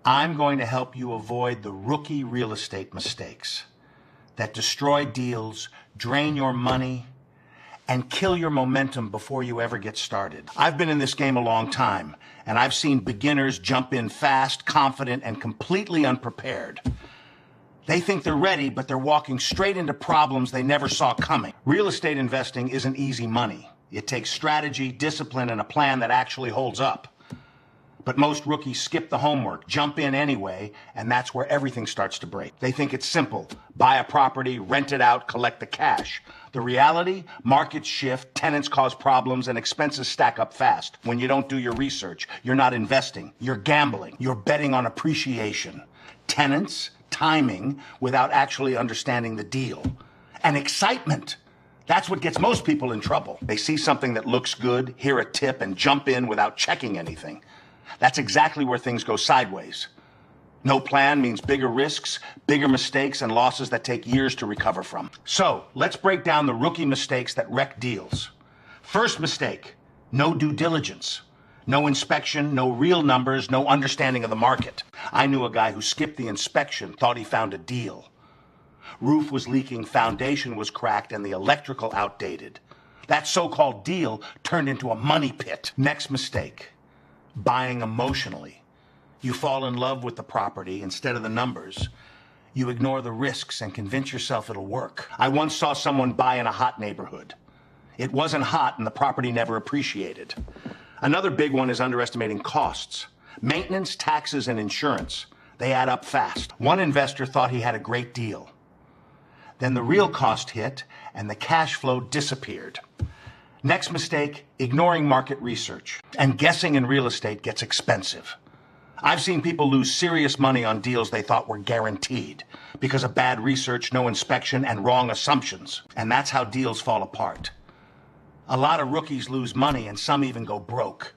I'm going to help you avoid the rookie real estate mistakes that destroy deals, drain your money, and kill your momentum before you ever get started. I've been in this game a long time, and I've seen beginners jump in fast, confident, and completely unprepared. They think they're ready, but they're walking straight into problems they never saw coming. Real estate investing isn't easy money. It takes strategy, discipline, and a plan that actually holds up. But most rookies skip the homework, jump in anyway, and that's where everything starts to break. They think it's simple. Buy a property, rent it out, collect the cash. The reality, markets shift, tenants cause problems, and expenses stack up fast. When you don't do your research, you're not investing, you're gambling, you're betting on appreciation. Tenants, timing, without actually understanding the deal. And excitement. That's what gets most people in trouble. They see something that looks good, hear a tip, and jump in without checking anything. That's exactly where things go sideways. No plan means bigger risks, bigger mistakes, and losses that take years to recover from. So, let's break down the rookie mistakes that wreck deals. First mistake, no due diligence. No inspection, no real numbers, no understanding of the market. I knew a guy who skipped the inspection, thought he found a deal. Roof was leaking, foundation was cracked, and the electrical outdated. That so-called deal turned into a money pit. Next mistake. Buying emotionally. You fall in love with the property instead of the numbers. You ignore the risks and convince yourself it'll work. I once saw someone buy in a hot neighborhood. It wasn't hot and the property never appreciated. Another big one is underestimating costs. Maintenance, taxes, and insurance. They add up fast. One investor thought he had a great deal. Then the real cost hit and the cash flow disappeared. Next mistake, ignoring market research. And guessing in real estate gets expensive. I've seen people lose serious money on deals they thought were guaranteed because of bad research, no inspection, and wrong assumptions. And that's how deals fall apart. A lot of rookies lose money and some even go broke.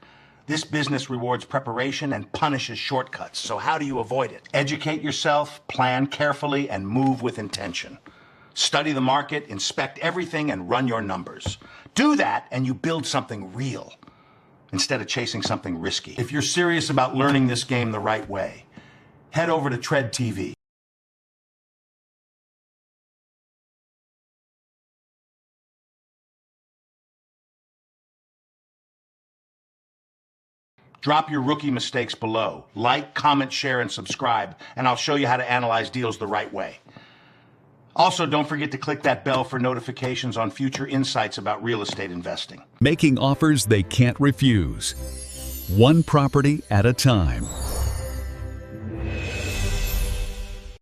This business rewards preparation and punishes shortcuts. So how do you avoid it? Educate yourself, plan carefully, and move with intention. Study the market, inspect everything, and run your numbers. Do that, and you build something real instead of chasing something risky. If you're serious about learning this game the right way, head over to Tread TV. Drop your rookie mistakes below. Like, comment, share, and subscribe, and I'll show you how to analyze deals the right way. Also, don't forget to click that bell for notifications on future insights about real estate investing. Making offers they can't refuse. One property at a time.